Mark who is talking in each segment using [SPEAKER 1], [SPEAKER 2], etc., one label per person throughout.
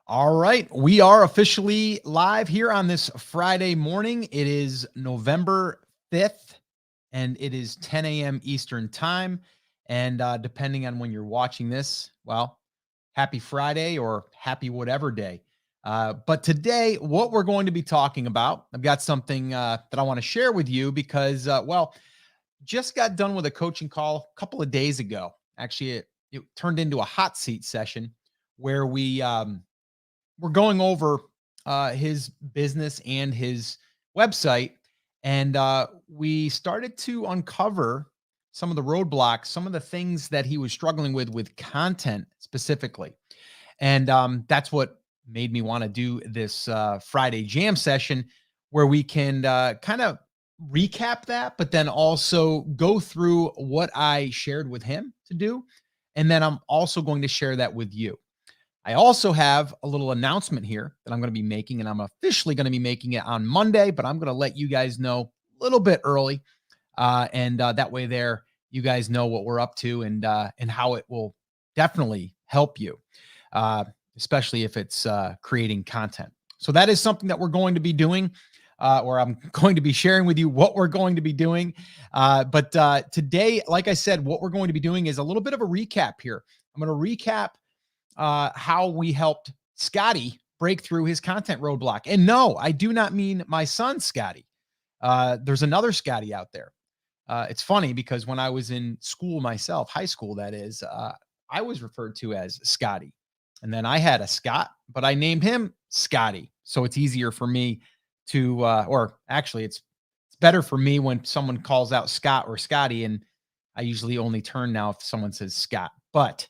[SPEAKER 1] All right, we are officially live here on this Friday morning. It is November 5th, and it is 10 a.m. Eastern Time. And depending on when you're watching this, well, happy Friday or happy whatever day. But today, what we're going to be talking about, I've got something that I want to share with you because, just got done with a coaching call a couple of days ago. Actually, it turned into a hot seat session where we're going over his business and his website. And we started to uncover some of the roadblocks, some of the things that he was struggling with content specifically. And that's what made me want to do this Friday jam session where we can kind of recap that, but then also go through what I shared with him to do. And then I'm also going to share that with you. I also have a little announcement here that I'm going to be making, and I'm officially going to be making it on Monday, but I'm going to let you guys know a little bit early. And that way there, you guys know what we're up to and how it will definitely help you, especially if it's creating content. So that is something that we're going to be doing, or I'm going to be sharing with you what we're going to be doing. But today, like I said, what we're going to be doing is a little bit of a recap here. I'm going to recap how we helped Scotty break through his content roadblock. And no, I do not mean my son, Scotty. There's another Scotty out there. It's funny because when I was in school myself, high school, that is, I was referred to as Scotty. And then I had a Scott, but I named him Scotty. So it's easier for me to, or actually it's better for me when someone calls out Scott or Scotty. And I usually only turn now if someone says Scott. But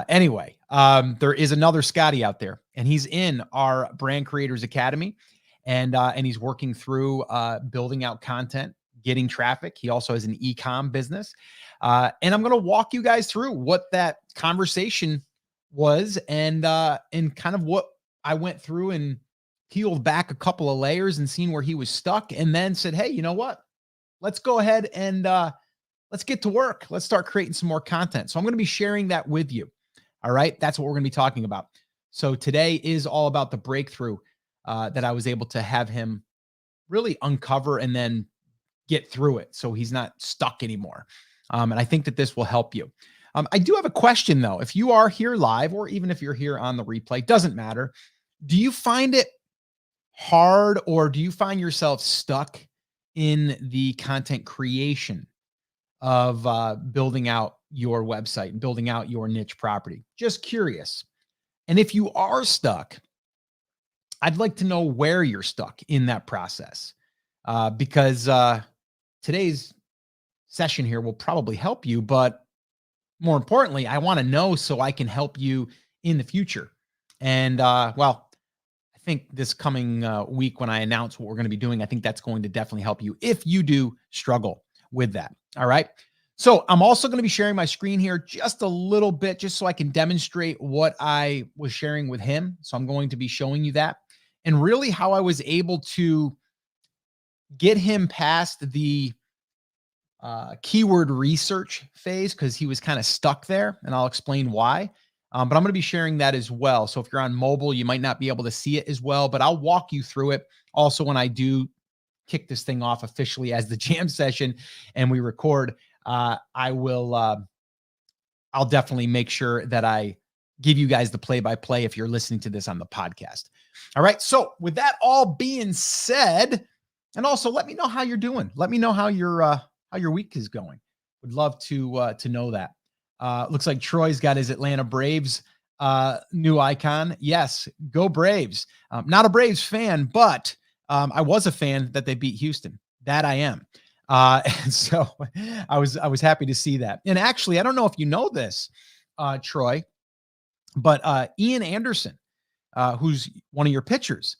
[SPEAKER 1] anyway, there is another Scotty out there, and he's in our Brand Creators Academy, and he's working through building out content, getting traffic. He also has an e-com business, and I'm going to walk you guys through what that conversation was, and kind of what I went through and peeled back a couple of layers and seen where he was stuck, and then said, "Hey, you know what? Let's go ahead and let's get to work. Let's start creating some more content." So I'm going to be sharing that with you. All right. That's what we're going to be talking about. So today is all about the breakthrough that I was able to have him really uncover and then get through it. So he's not stuck anymore. And I think that this will help you. I do have a question though. If you are here live, or even if you're here on the replay, doesn't matter. Do you find it hard, or do you find yourself stuck in the content creation of building out your website and building out your niche property? Just curious. And if you are stuck, I'd like to know where you're stuck in that process, because today's session here will probably help you. But more importantly, I want to know so I can help you in the future. And well, I think this coming week when I announce what we're going to be doing, I think that's going to definitely help you if you do struggle with that. All right. So I'm also going to be sharing my screen here just a little bit, just so I can demonstrate what I was sharing with him. So I'm going to be showing you that, and really how I was able to get him past the keyword research phase, because he was kind of stuck there, and I'll explain why. But I'm going to be sharing that as well. So if you're on mobile, you might not be able to see it as well, but I'll walk you through it. Also, when I do kick this thing off officially as the jam session and we record, I will, I'll definitely make sure that I give you guys the play-by-play if you're listening to this on the podcast. All right. So with that all being said, and also let me know how you're doing. Let me know how your week is going. Would love to know that. Looks like Troy's got his Atlanta Braves new icon. Yes, go Braves. Not a Braves fan, but I was a fan that they beat Houston. That I am. And so I was happy to see that. And actually, I don't know if you know this, Troy, but Ian Anderson, who's one of your pitchers,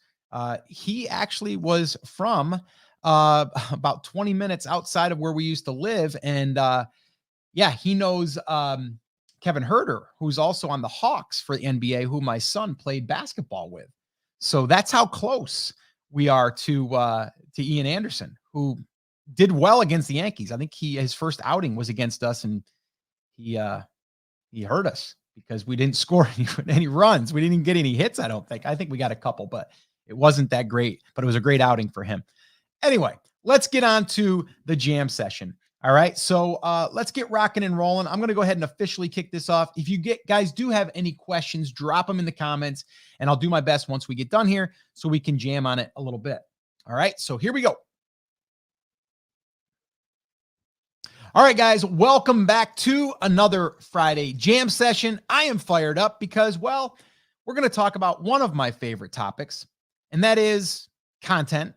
[SPEAKER 1] he actually was from about 20 minutes outside of where we used to live. And yeah, he knows Kevin Herter, who's also on the Hawks for the NBA, who my son played basketball with. So that's how close we are to Ian Anderson, who did well against the Yankees. I think his first outing was against us, and he hurt us because we didn't score any runs. We didn't even get any hits, I don't think. I think we got a couple, but it wasn't that great, but it was a great outing for him. Anyway, let's get on to the jam session. All right. So let's get rocking and rolling. I'm going to go ahead and officially kick this off. If you guys do have any questions, drop them in the comments, and I'll do my best once we get done here so we can jam on it a little bit. All right. So here we go. All right, guys, welcome back to another Friday jam session. I am fired up because, well, we're going to talk about one of my favorite topics, and that is content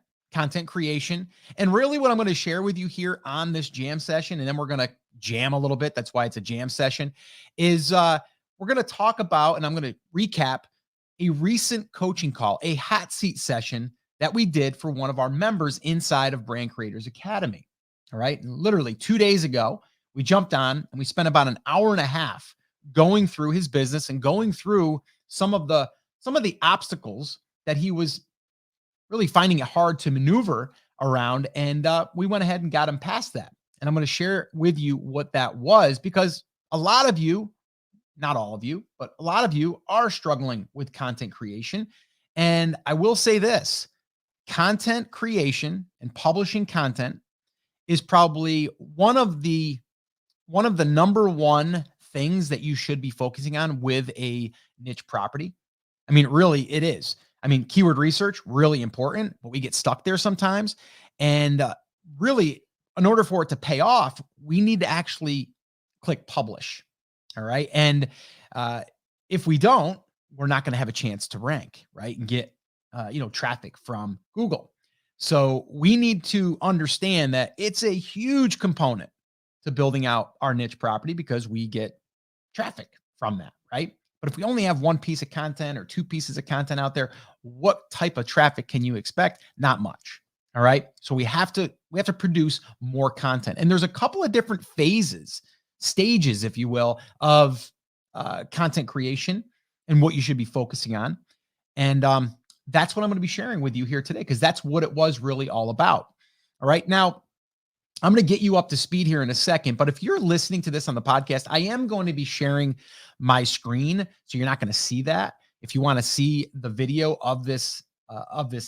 [SPEAKER 1] creation. And really what I'm going to share with you here on this jam session, and then we're going to jam a little bit, that's why it's a jam session, is we're going to talk about, and I'm going to recap a recent coaching call, a hot seat session that we did for one of our members inside of Brand Creators Academy. All right. And literally 2 days ago, we jumped on and we spent about an hour and a half going through his business and going through some of the obstacles that he was really finding it hard to maneuver around. And we went ahead and got him past that. And I'm going to share with you what that was, because a lot of you, not all of you, but a lot of you are struggling with content creation. And I will say this: content creation and publishing content is probably one of the number one things that you should be focusing on with a niche property. I mean, really, it is. I mean, keyword research, really important, but we get stuck there sometimes. And really, in order for it to pay off, we need to actually click publish. All right. And if we don't, we're not going to have a chance to rank, right? And get, traffic from Google. So we need to understand that it's a huge component to building out our niche property, because we get traffic from that, right? But if we only have one piece of content or two pieces of content out there, what type of traffic can you expect? Not much. All right. So we have to produce more content. And there's a couple of different stages, if you will, of content creation and what you should be focusing on. And that's what I'm going to be sharing with you here today, because that's what it was really all about. All right. Now, I'm going to get you up to speed here in a second, but if you're listening to this on the podcast, I am going to be sharing my screen, so you're not going to see that. If you want to see the video of this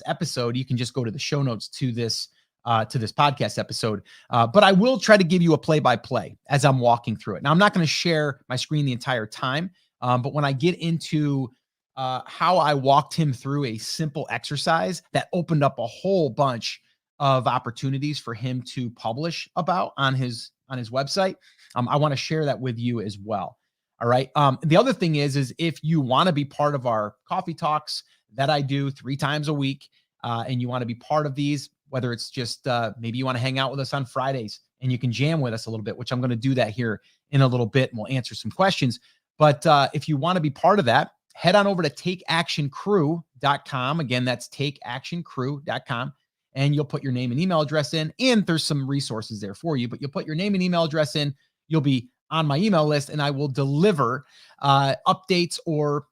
[SPEAKER 1] episode, you can just go to the show notes to this podcast episode. But I will try to give you a play-by-play as I'm walking through it. Now, I'm not going to share my screen the entire time, but when I get into how I walked him through a simple exercise that opened up a whole bunch of opportunities for him to publish about on his website, I want to share that with you as well. All right. The other thing is if you want to be part of our coffee talks that I do 3 times a week, and you want to be part of these, whether it's just maybe you want to hang out with us on Fridays and you can jam with us a little bit, which I'm going to do that here in a little bit, and we'll answer some questions. But if you want to be part of that, head on over to takeactioncrew.com. Again, that's takeactioncrew.com. And you'll put your name and email address in, and there's some resources there for you, but you'll put your name and email address in. You'll be on my email list, and I will deliver updates or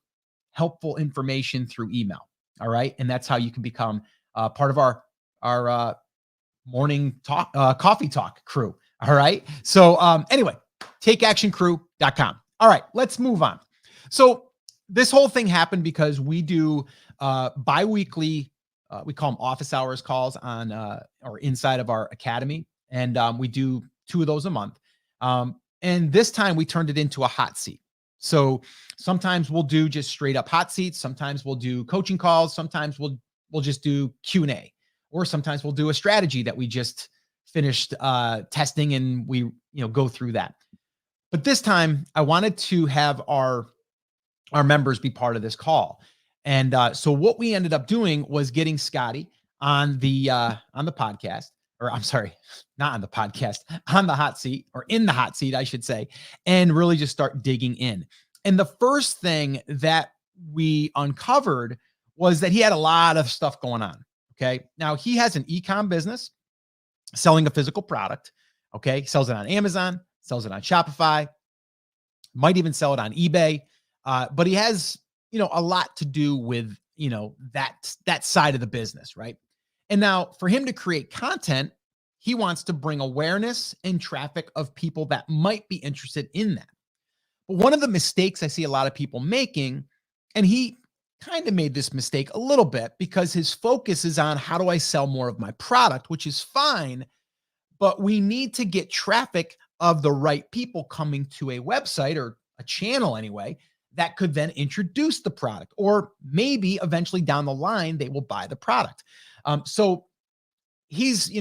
[SPEAKER 1] helpful information through email. All right. And that's how you can become part of our morning talk, coffee talk crew. All right. So anyway, takeactioncrew.com. All right, let's move on. So this whole thing happened because we do bi-weekly, we call them office hours calls on or inside of our academy. And we do 2 of those a month. And this time we turned it into a hot seat. So sometimes we'll do just straight up hot seats. Sometimes we'll do coaching calls. Sometimes we'll just do Q&A, or sometimes we'll do a strategy that we just finished testing, and we go through that. But this time I wanted to have our members be part of this call. And so what we ended up doing was getting Scotty on the podcast, or I'm sorry, not on the podcast, on the hot seat, or in the hot seat, I should say, and really just start digging in. And the first thing that we uncovered was that he had a lot of stuff going on. Okay. Now he has an e-com business selling a physical product. Okay. He sells it on Amazon, sells it on Shopify, might even sell it on eBay. But he has, a lot to do with, that side of the business. Right. And now for him to create content, he wants to bring awareness and traffic of people that might be interested in that. But one of the mistakes I see a lot of people making, and he kind of made this mistake a little bit because his focus is on how do I sell more of my product, which is fine, but we need to get traffic of the right people coming to a website or a channel anyway that could then introduce the product, or maybe eventually down the line they will buy the product. So he's,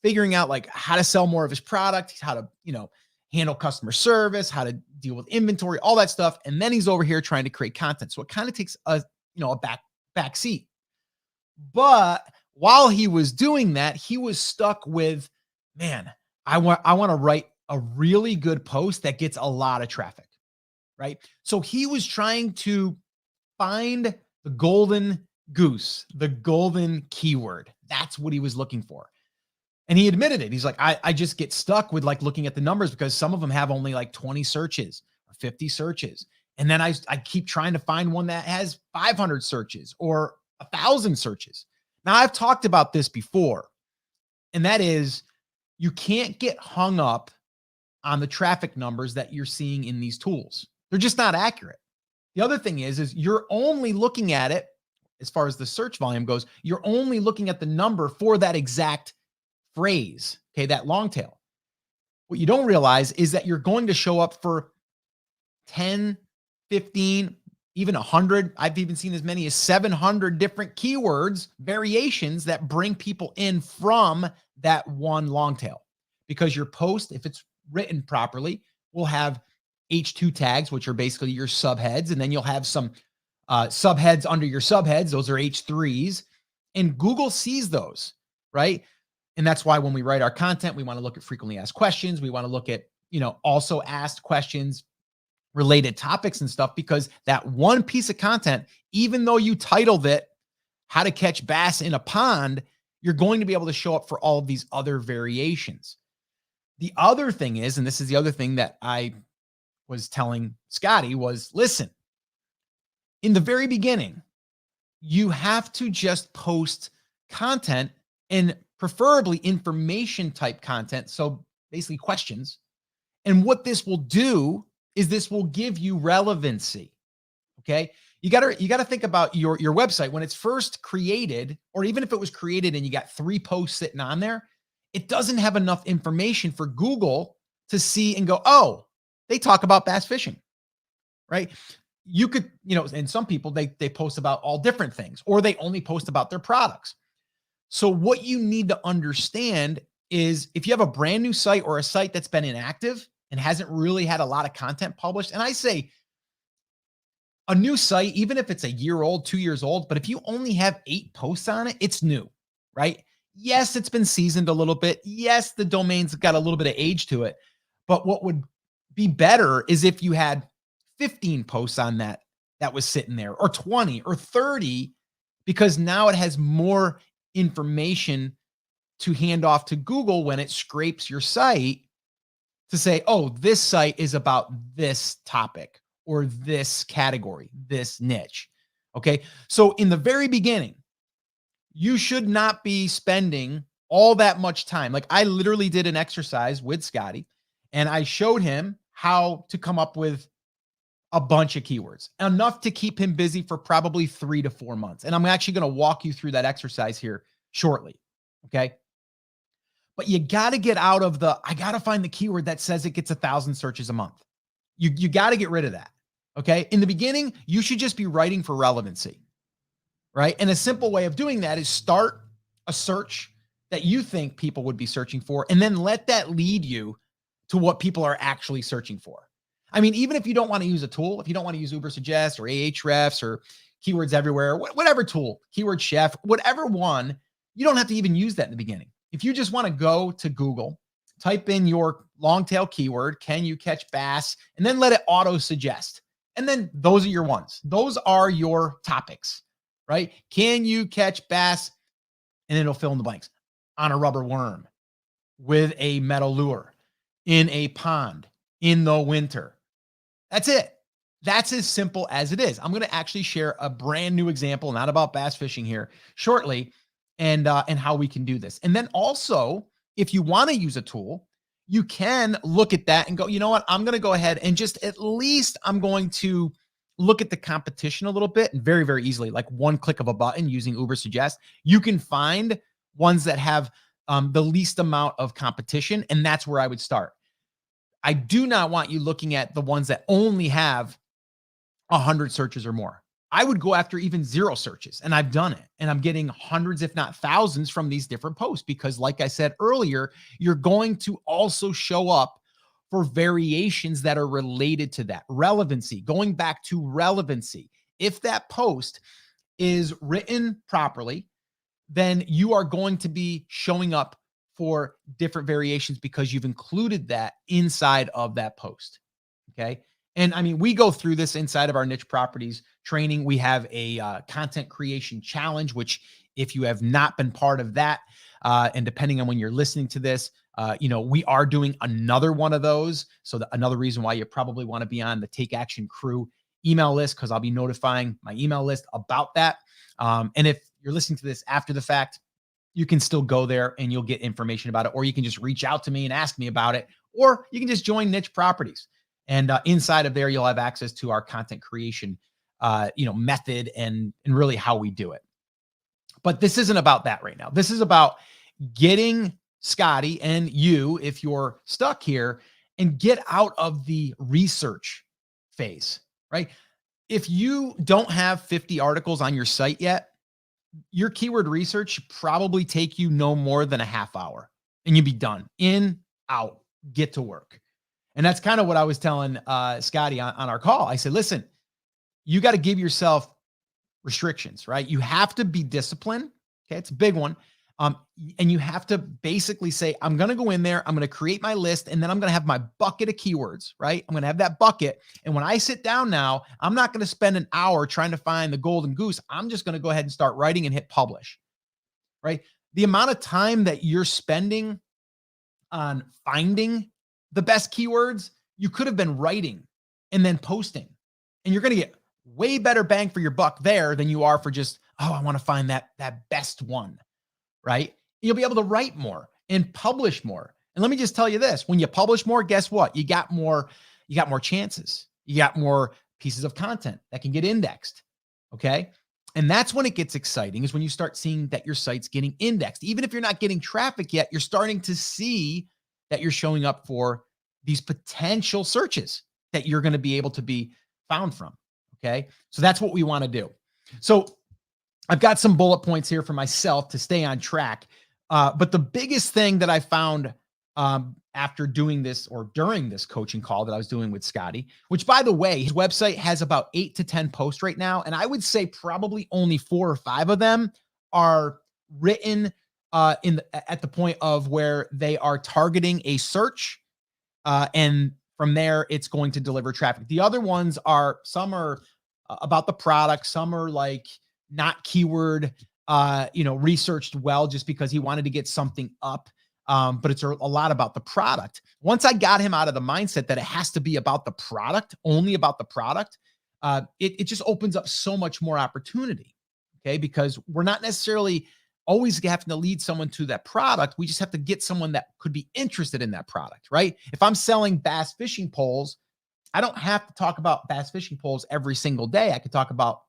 [SPEAKER 1] figuring out like how to sell more of his product, how to, handle customer service, how to deal with inventory, all that stuff. And then he's over here trying to create content. So it kind of takes a back seat. But while he was doing that, he was stuck with, man, I want to write a really good post that gets a lot of traffic, right? So he was trying to find the golden goose, the golden keyword. That's what he was looking for. And he admitted it. He's like, I just get stuck with like looking at the numbers because some of them have only like 20 searches or 50 searches. And then I keep trying to find one that has 500 searches or 1,000 searches. Now, I've talked about this before, and that is you can't get hung up on the traffic numbers that you're seeing in these tools. They're just not accurate. The other thing is you're only looking at it as far as the search volume goes. You're only looking at the number for that exact phrase, okay, that long tail. What you don't realize is that you're going to show up for 10, 15, even 100. I've even seen as many as 700 different keywords, variations that bring people in from that one long tail. Because your post, if it's written properly, will have H2 tags, which are basically your subheads. And then you'll have some subheads under your subheads. Those are H3s. And Google sees those, right? And that's why when we write our content, we want to look at frequently asked questions. We want to look at, also asked questions, related topics and stuff, because that one piece of content, even though you titled it How to Catch Bass in a Pond, you're going to be able to show up for all of these other variations. The other thing is, and this is the other thing that I was telling Scotty, was listen, in the very beginning, you have to just post content, and preferably information type content. So basically questions. And what this will do is this will give you relevancy. Okay. You got to think about your website when it's first created, or even if it was created and you got 3 posts sitting on there, it doesn't have enough information for Google to see and go, oh, they talk about bass fishing, right? You could, and some people, they post about all different things, or they only post about their products. So what you need to understand is if you have a brand new site or a site that's been inactive and hasn't really had a lot of content published, and I say a new site, even if it's a year old, 2 years old, but if you only have 8 posts on it, it's new, right? Yes, it's been seasoned a little bit. Yes, the domain's got a little bit of age to it. But what would be better is if you had 15 posts on that was sitting there, or 20 or 30, because now it has more information to hand off to Google when it scrapes your site to say, oh, this site is about this topic or this category, this niche. Okay. So in the very beginning, you should not be spending all that much time. Like I literally did an exercise with Scotty and I showed him how to come up with a bunch of keywords, enough to keep him busy for probably 3 to 4 months. And I'm actually going to walk you through that exercise here shortly. Okay. But you got to get out of I got to find the keyword that says it gets 1,000 searches a month. You got to get rid of that. Okay. In the beginning, you should just be writing for relevancy, right? And a simple way of doing that is start a search that you think people would be searching for, and then let that lead you to what people are actually searching for. I mean, even if you don't want to use a tool, if you don't want to use Ubersuggest or Ahrefs or Keywords Everywhere, whatever tool, Keyword Chef, whatever one, you don't have to even use that in the beginning. If you just want to go to Google, type in your long tail keyword, can you catch bass, and then let it auto suggest. And then those are your ones. Those are your topics, right? Can you catch bass? And it'll fill in the blanks. On a rubber worm, with a metal lure, in a pond, in the winter. That's it. That's as simple as it is. I'm going to actually share a brand new example, not about bass fishing here, shortly, and how we can do this. And then also, if you want to use a tool, you can look at that and go, you know what? I'm going to go ahead and just at least I'm going to look at the competition a little bit, and very, very easily, like one click of a button using Uber Suggest, you can find ones that have the least amount of competition. And that's where I would start. I do not want you looking at the ones that only have 100 searches or more. I would go after even 0 searches, and I've done it. And I'm getting hundreds, if not thousands, from these different posts because, like I said earlier, you're going to also show up for variations that are related to that. Relevancy, going back to relevancy. If that post is written properly, then you are going to be showing up for different variations because you've included that inside of that post. Okay. And I mean, we go through this inside of our niche properties training. We have a content creation challenge, which if you have not been part of that, and depending on when you're listening to this, we are doing another one of those. So another reason why you probably want to be on the Take Action Crew email list, because I'll be notifying my email list about that. And if you're listening to this after the fact, you can still go there and you'll get information about it, or you can just reach out to me and ask me about it, or you can just join Niche Properties. And inside of there, you'll have access to our content creation, method and really how we do it. But this isn't about that right now. This is about getting Scotty and you, if you're stuck here, and get out of the research phase, right? If you don't have 50 articles on your site yet, your keyword research should probably take you no more than a half hour and you'd be done. In, out, get to work. And that's kind of what I was telling Scotty on our call. I said, listen, you got to give yourself restrictions, right? You have to be disciplined. Okay. It's a big one. And you have to basically say, I'm going to go in there, I'm going to create my list, and then I'm going to have my bucket of keywords, right? I'm going to have that bucket. And when I sit down now, I'm not going to spend an hour trying to find the golden goose. I'm just going to go ahead and start writing and hit publish, right? The amount of time that you're spending on finding the best keywords, you could have been writing and then posting, and you're going to get way better bang for your buck there than you are for just, oh, I want to find that best one. Right? You'll be able to write more and publish more. And let me just tell you this, when you publish more, guess what? You got more chances. You got more pieces of content that can get indexed. Okay. And that's when it gets exciting, is when you start seeing that your site's getting indexed. Even if you're not getting traffic yet, you're starting to see that you're showing up for these potential searches that you're going to be able to be found from. Okay. So that's what we want to do. So I've got some bullet points here for myself to stay on track. But the biggest thing that I found after doing this, or during this coaching call that I was doing with Scotty, which, by the way, his website has about 8 to 10 posts right now. And I would say probably only 4 or 5 of them are written at the point of where they are targeting a search. And from there, it's going to deliver traffic. The other ones some are about the product. Some are like not keyword, researched well, just because he wanted to get something up. But it's a lot about the product. Once I got him out of the mindset that it has to be about the product, only about the product, it just opens up so much more opportunity. Okay. Because we're not necessarily always having to lead someone to that product. We just have to get someone that could be interested in that product, right? If I'm selling bass fishing poles, I don't have to talk about bass fishing poles every single day. I could talk about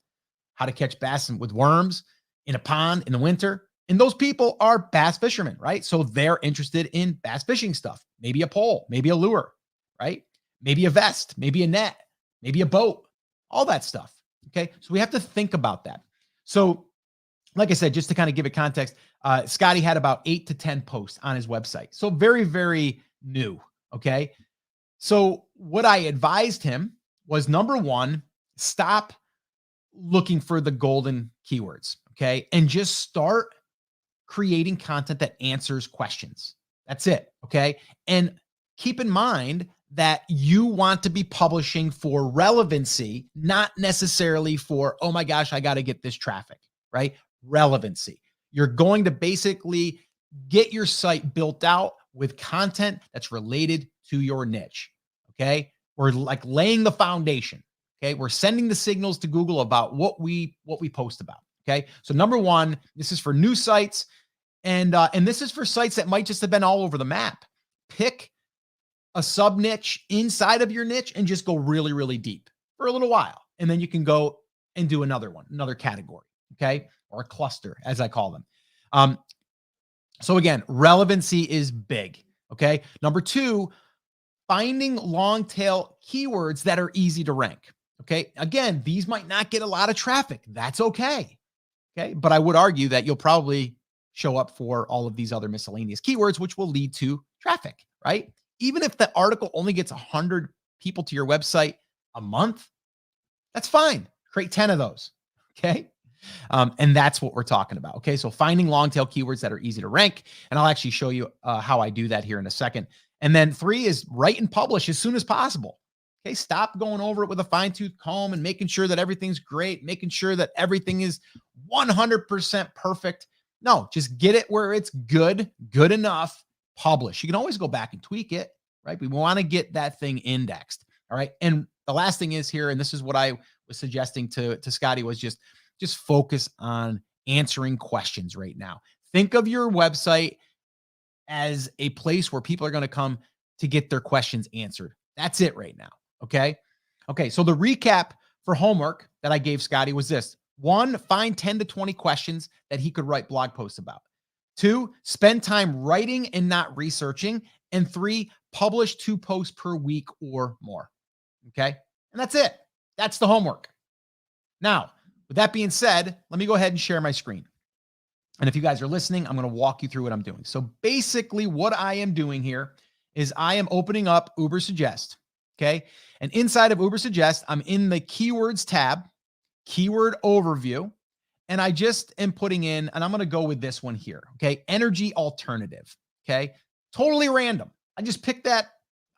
[SPEAKER 1] how to catch bass with worms in a pond in the winter. And those people are bass fishermen, right? So they're interested in bass fishing stuff, maybe a pole, maybe a lure, right? Maybe a vest, maybe a net, maybe a boat, all that stuff. Okay. So we have to think about that. So like I said, just to kind of give it context, Scotty had about 8 to 10 posts on his website. So very, very new. Okay. So what I advised him was, number one, stop looking for the golden keywords. Okay. And just start creating content that answers questions. That's it. Okay. And keep in mind that you want to be publishing for relevancy, not necessarily for, oh my gosh, I got to get this traffic, right? Relevancy. You're going to basically get your site built out with content that's related to your niche. Okay. We're like laying the foundation. Okay. We're sending the signals to Google about what we post about. Okay. So number one, this is for new sites. And this is for sites that might just have been all over the map. Pick a sub niche inside of your niche and just go really, really deep for a little while. And then you can go and do another one, another category. Okay. Or a cluster, as I call them. So again, relevancy is big. Okay. Number two, finding long tail keywords that are easy to rank. Okay. Again, these might not get a lot of traffic. That's okay. Okay. But I would argue that you'll probably show up for all of these other miscellaneous keywords, which will lead to traffic, right? Even if the article only gets 100 people to your website a month, that's fine. Create 10 of those. Okay. And that's what we're talking about. Okay. So finding long tail keywords that are easy to rank. And I'll actually show you how I do that here in a second. And then 3 is write and publish as soon as possible. Okay. Stop going over it with a fine tooth comb and making sure that everything's great, making sure that everything is 100% perfect. No, just get it where it's good enough, publish. You can always go back and tweak it, right? We want to get that thing indexed. All right. And the last thing is here, and this is what I was suggesting to Scotty, was just focus on answering questions right now. Think of your website as a place where people are going to come to get their questions answered. That's it right now. Okay. Okay. So the recap for homework that I gave Scotty was this: 1, find 10 to 20 questions that he could write blog posts about. 2, spend time writing and not researching. And 3, publish 2 posts per week or more. Okay. And that's it. That's the homework. Now, with that being said, let me go ahead and share my screen. And if you guys are listening, I'm going to walk you through what I'm doing. So basically what I am doing here is I am opening up Ubersuggest. Okay. And inside of Ubersuggest, I'm in the keywords tab, keyword overview. And I just am putting in, and I'm going to go with this one here. Okay. Energy alternative. Okay. Totally random. I just picked that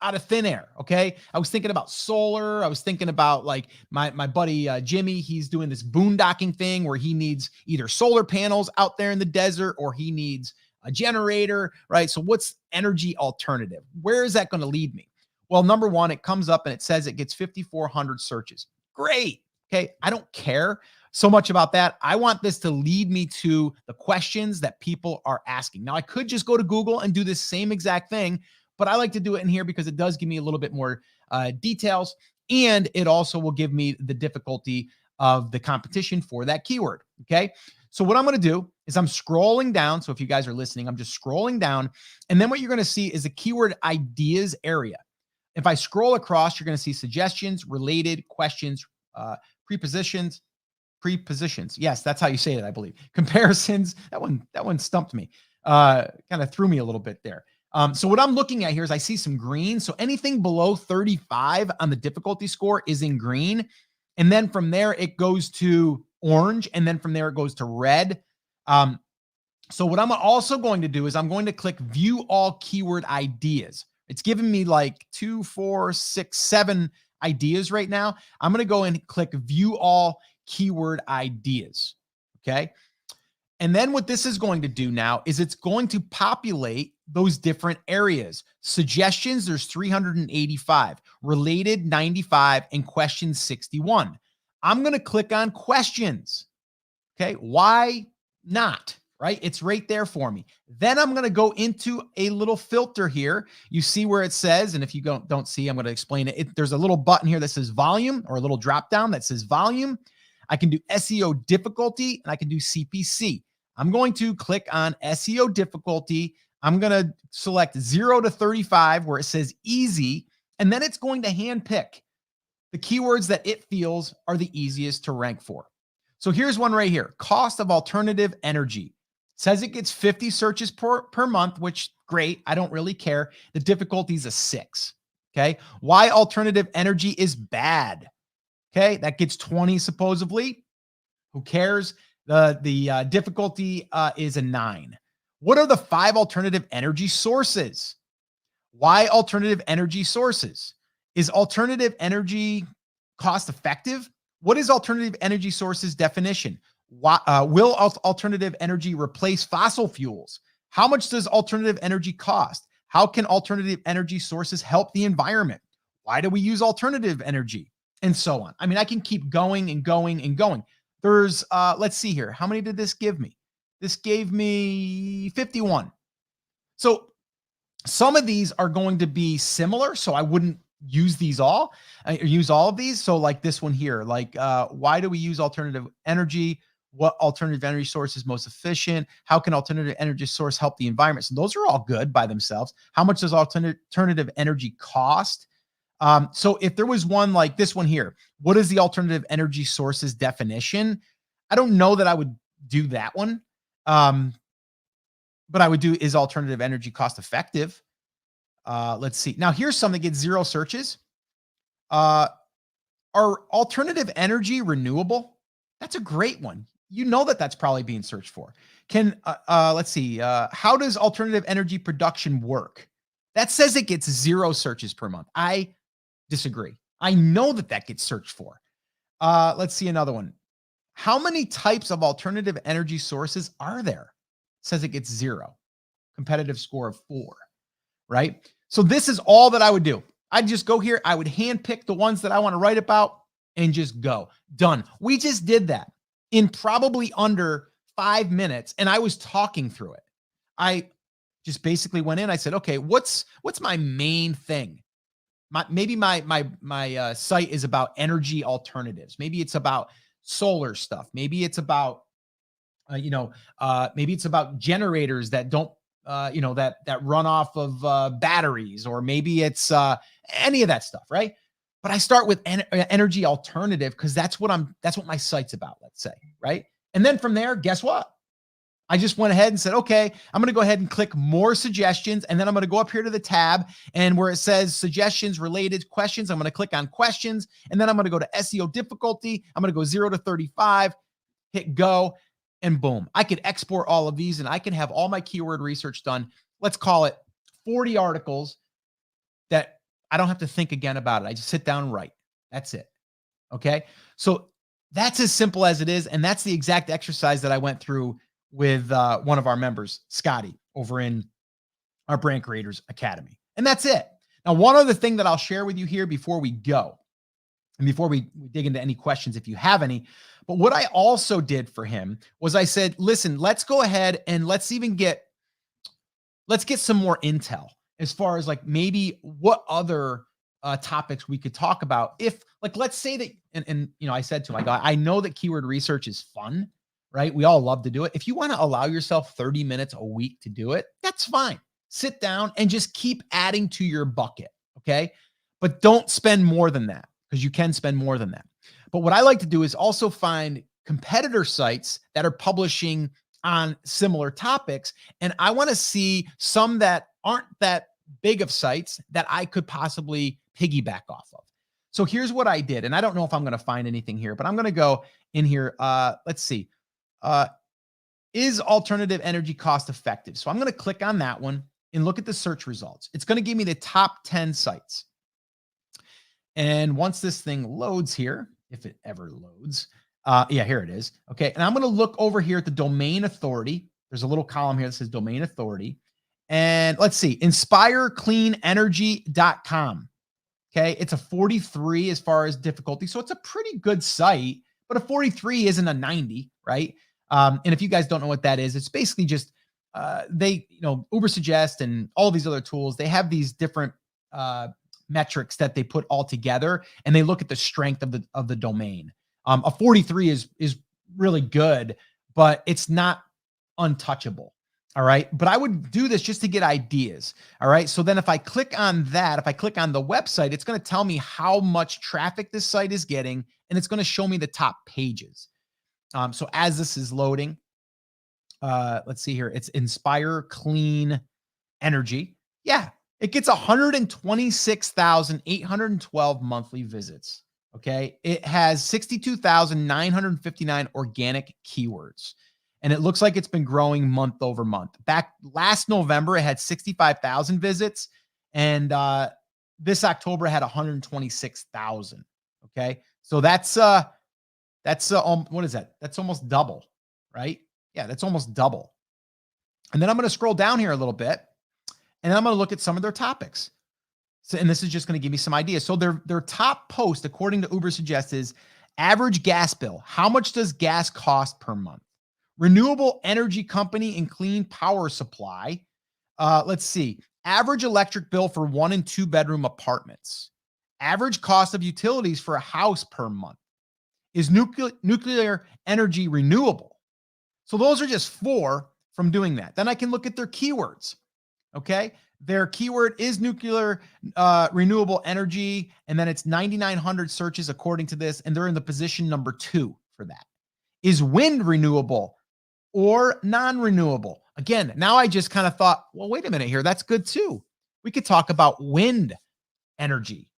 [SPEAKER 1] out of thin air. Okay. I was thinking about solar. I was thinking about like my buddy, Jimmy, he's doing this boondocking thing where he needs either solar panels out there in the desert or he needs a generator, right? So what's energy alternative? Where is that going to lead me? Well, number one, it comes up and it says it gets 5,400 searches. Great. Okay. I don't care so much about that. I want this to lead me to the questions that people are asking. Now I could just go to Google and do this same exact thing, but I like to do it in here because it does give me a little bit more details, and it also will give me the difficulty of the competition for that keyword. Okay. So what I'm going to do is I'm scrolling down. So if you guys are listening, I'm just scrolling down. And then what you're going to see is the keyword ideas area. If I scroll across, you're going to see suggestions, related, questions, prepositions. Yes, that's how you say it, I believe. Comparisons. That one stumped me. Kind of threw me a little bit there. So what I'm looking at here is I see some green. So anything below 35 on the difficulty score is in green. And then from there, it goes to orange. And then from there, it goes to red. So what I'm also going to do is I'm going to click view all keyword ideas. It's giving me like 2, 4, 6, 7 ideas right now. I'm going to go and click view all keyword ideas. Okay. And then what this is going to do now is it's going to populate those different areas. Suggestions, there's 385, related 95, and questions 61. I'm going to click on questions. Okay. Why not? Right? It's right there for me. Then I'm going to go into a little filter here. You see where it says, and if you don't see, I'm going to explain it. There's a little button here that says volume, or a little drop down that says volume. I can do SEO difficulty and I can do CPC. I'm going to click on SEO difficulty. I'm going to select 0 to 35 where it says easy, and then it's going to handpick the keywords that it feels are the easiest to rank for. So here's one right here. Cost of alternative energy. Says it gets 50 searches per month, which great. I don't really care. The difficulty is a 6. Okay. Why alternative energy is bad. Okay. That gets 20 supposedly. Who cares? The difficulty is a 9. What are the 5 alternative energy sources? Why alternative energy sources? Is alternative energy cost effective? What is alternative energy sources definition? Will alternative energy replace fossil fuels? How much does alternative energy cost? How can alternative energy sources help the environment? Why do we use alternative energy? And so on. I mean, I can keep going and going and going. There's, let's see here. How many did this give me? This gave me 51. So Some of these are going to be similar, so I wouldn't use these all, use all of these. So like this one here, like why do we use alternative energy? What alternative energy source is most efficient? How can alternative energy source help the environment? So those are all good by themselves. How much does alternative energy cost? So if there was one like this one here, what is the alternative energy sources definition? I don't know that I would do that one. Um, but I would do, is alternative energy cost effective? Let's see. Now here's something that gets 0 searches. Uh, are alternative energy renewable? That's a great one. You know that that's probably being searched for. Let's see. How does alternative energy production work? That says it gets 0 searches per month. I disagree. I know that that gets searched for. Let's see another one. How many types of alternative energy sources are there? Says it gets 0. Competitive score of 4, right? So this is all that I would do. I'd just go here. I would handpick the ones that I want to write about and just go. Done. We just did that in probably under 5 minutes, and I was talking through it. I just basically went in. I said, okay, what's my main thing? Maybe my site is about energy alternatives. Maybe it's about solar stuff. Maybe it's about maybe it's about generators that don't that run off of batteries, or maybe it's any of that stuff, right? But I start with energy alternative because that's what my site's about, let's say, right? And then from there, guess what? I just went ahead and said, okay, I'm going to go ahead and click more suggestions. And then I'm going to go up here to the tab, and where it says suggestions, related questions, I'm going to click on questions. And then I'm going to go to SEO difficulty. I'm going to go 0 to 35, hit go, and boom. I could export all of these and I can have all my keyword research done. Let's call it 40 articles that I don't have to think again about it. I just sit down and write. That's it. Okay. So that's as simple as it is. And that's the exact exercise that I went through with one of our members, Scotty, over in our Brand Creators Academy. And that's it. Now, one other thing that I'll share with you here before we go, and before we dig into any questions, if you have any, but what I also did for him was I said, listen, let's go ahead and let's get some more intel as far as like maybe what other topics we could talk about. If like, let's say that, and I said to him, I know that keyword research is fun, right? We all love to do it. If you want to allow yourself 30 minutes a week to do it, that's fine. Sit down and just keep adding to your bucket. Okay. But don't spend more than that, because you can spend more than that. But what I like to do is also find competitor sites that are publishing on similar topics. And I want to see some that aren't that big of sites that I could possibly piggyback off of. So here's what I did. And I don't know if I'm going to find anything here, but I'm going to go in here. Let's see. Is alternative energy cost effective? So I'm going to click on that one and look at the search results. It's going to give me the top 10 sites. And once this thing loads here, if it ever loads, yeah, here it is. Okay. And I'm going to look over here at the domain authority. There's a little column here that says domain authority. And let's see, inspirecleanenergy.com. Okay. It's a 43 as far as difficulty. So it's a pretty good site, but a 43 isn't a 90, right? And if you guys don't know what that is, it's basically just they, Ubersuggest and all these other tools, they have these different metrics that they put all together, and they look at the strength of the domain. A 43 is really good, but it's not untouchable. All right. But I would do this just to get ideas. All right. So then if I click on that, if I click on the website, it's going to tell me how much traffic this site is getting, and it's going to show me the top pages. So as this is loading, let's see here. It's Inspire Clean Energy. Yeah. It gets 126,812 monthly visits. Okay. It has 62,959 organic keywords. And it looks like it's been growing month over month. Back last November, it had 65,000 visits. And this October, it had 126,000. Okay. So that's what is that? That's almost double, right? Yeah, that's almost double. And then I'm going to scroll down here a little bit, and I'm going to look at some of their topics. So, and this is just going to give me some ideas. So their top post, according to Ubersuggest, is average gas bill. How much does gas cost per month? Renewable energy company and clean power supply. Let's see. Average electric bill for 1 and 2 bedroom apartments. Average cost of utilities for a house per month. Is nuclear energy renewable? So those are just 4 from doing that. Then I can look at their keywords. Okay. Their keyword is nuclear renewable energy. And then it's 9,900 searches according to this. And they're in the position number 2 for that. Is wind renewable or non-renewable? Again, now I just kind of thought, well, wait a minute here. That's good too. We could talk about wind energy,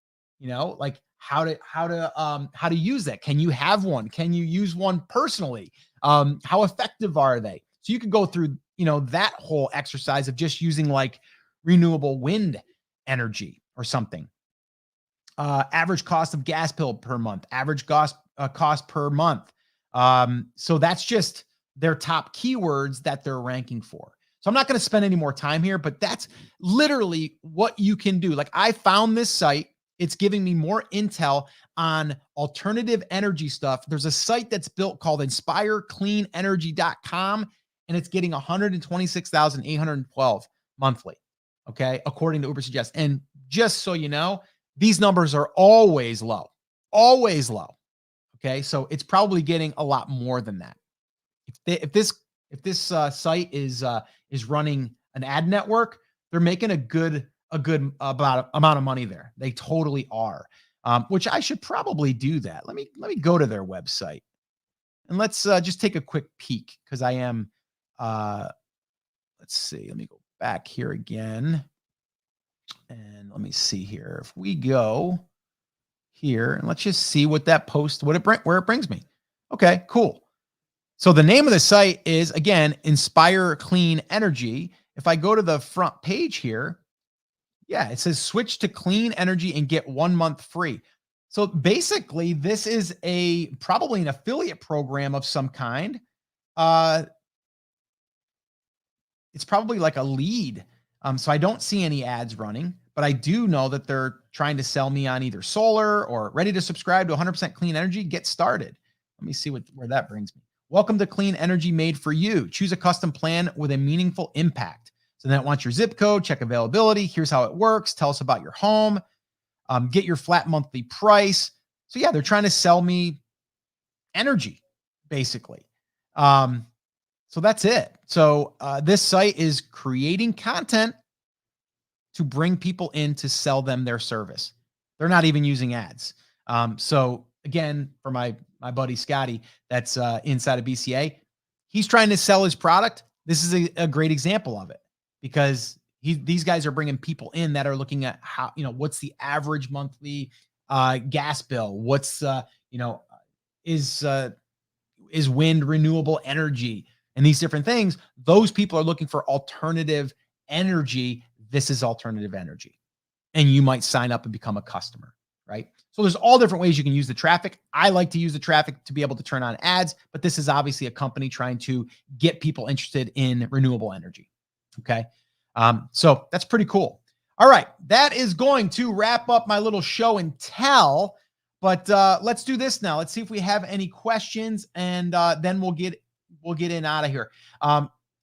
[SPEAKER 1] like how to use that. Can you have one? Can you use one personally? How effective are they? So you could go through, that whole exercise of just using like renewable wind energy or something. Average cost of gas bill per month, average cost per month. So that's just their top keywords that they're ranking for. So I'm not going to spend any more time here, but that's literally what you can do. Like I found this site. It's giving me more intel on alternative energy stuff. There's a site that's built called inspirecleanenergy.com, and it's getting 126,812 monthly. Okay. According to Ubersuggest. And just so you know, these numbers are always low, always low. Okay. So it's probably getting a lot more than that. If this site is running an ad network, they're making a good amount of money there. They totally are. Which I should probably do that. Let me go to their website and let's just take a quick peek because I am. Let's see. Let me go back here again, and let me see here. If we go here and let's just see what that post, where it brings me. Okay, cool. So the name of the site is, again, Inspire Clean Energy. If I go to the front page here, yeah, it says switch to clean energy and get 1 month free. So basically, this is probably an affiliate program of some kind. It's probably like a lead. So I don't see any ads running, but I do know that they're trying to sell me on either solar or ready to subscribe to 100% clean energy. Get started. Let me see where that brings me. Welcome to Clean Energy Made for You. Choose a custom plan with a meaningful impact. So then it wants your zip code, check availability. Here's how it works. Tell us about your home. Get your flat monthly price. So yeah, they're trying to sell me energy, basically. So that's it. So this site is creating content to bring people in to sell them their service. They're not even using ads. So again, for my buddy Scotty, that's inside of BCA, he's trying to sell his product. This is a great example of it because these guys are bringing people in that are looking at how, what's the average monthly gas bill? What's, is wind renewable energy and these different things. Those people are looking for alternative energy. This is alternative energy. And you might sign up and become a customer, right? So there's all different ways you can use the traffic. I like to use the traffic to be able to turn on ads, but this is obviously a company trying to get people interested in renewable energy. Okay. So that's pretty cool. All right. That is going to wrap up my little show and tell, but let's do this now. Let's see if we have any questions and then we'll get in out of here.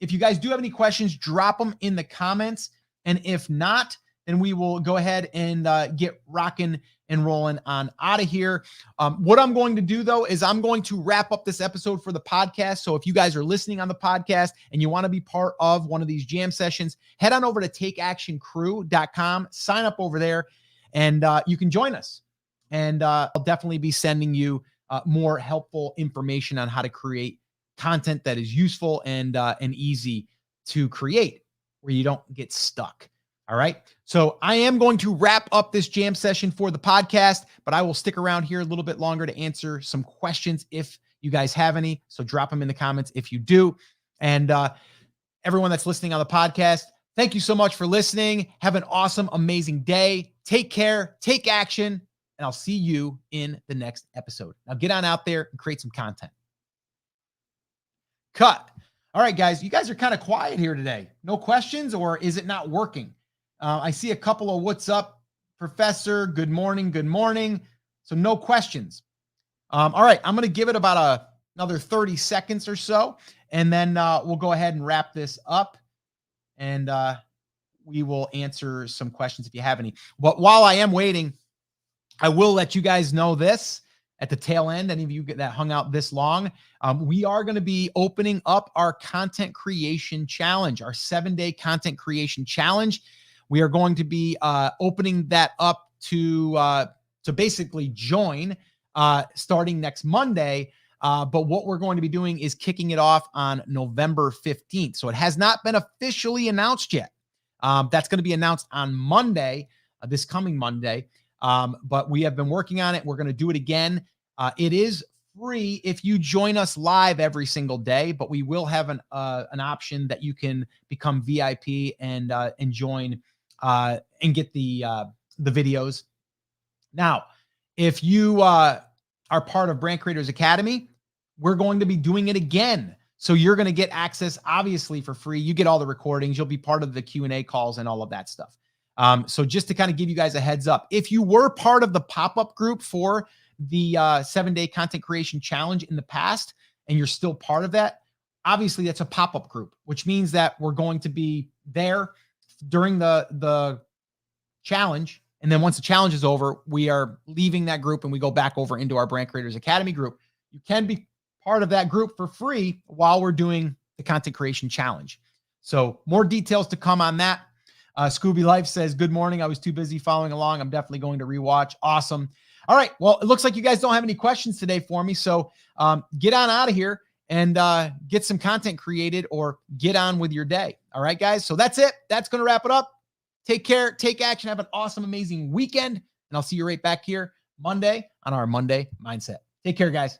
[SPEAKER 1] If you guys do have any questions, drop them in the comments. And if not, then we will go ahead and get rocking and rolling on out of here. What I'm going to do, though, is I'm going to wrap up this episode for the podcast. So if you guys are listening on the podcast and you want to be part of one of these jam sessions, head on over to takeactioncrew.com, sign up over there, and you can join us. And I'll definitely be sending you more helpful information on how to create content that is useful and easy to create where you don't get stuck. All right. So I am going to wrap up this jam session for the podcast, but I will stick around here a little bit longer to answer some questions if you guys have any. So drop them in the comments if you do. And everyone that's listening on the podcast, thank you so much for listening. Have an awesome, amazing day. Take care, take action, and I'll see you in the next episode. Now get on out there and create some content. Cut. All right, guys, you guys are kind of quiet here today. No questions, or is it not working? I see a couple of what's up, Professor. Good morning. Good morning. So no questions. All right. I'm going to give it about another 30 seconds or so, and then we'll go ahead and wrap this up. And we will answer some questions if you have any. But while I am waiting, I will let you guys know this at the tail end. Any of you that hung out this long, we are going to be opening up our content creation challenge, our 7-day content creation challenge. We are going to be opening that up to basically join starting next Monday. But what we're going to be doing is kicking it off on November 15th. So it has not been officially announced yet. That's going to be announced on Monday, this coming Monday. But we have been working on it. We're going to do it again. It is free if you join us live every single day, but we will have an option that you can become VIP and join and get the videos. Now, if you are part of Brand Creators Academy, we're going to be doing it again. So you're going to get access, obviously, for free. You get all the recordings. You'll be part of the Q&A calls and all of that stuff. So just to kind of give you guys a heads up, if you were part of the pop-up group for the 7-day content creation challenge in the past, and you're still part of that, obviously that's a pop-up group, which means that we're going to be there during the challenge. And then once the challenge is over, we are leaving that group and we go back over into our Brand Creators Academy group. You can be part of that group for free while we're doing the content creation challenge. So more details to come on that. Scooby Life says, good morning. I was too busy following along. I'm definitely going to rewatch. Awesome. All right. Well, it looks like you guys don't have any questions today for me. So get on out of here and get some content created or get on with your day. All right, guys. So that's it. That's going to wrap it up. Take care. Take action. Have an awesome, amazing weekend. And I'll see you right back here Monday on our Monday Mindset. Take care, guys.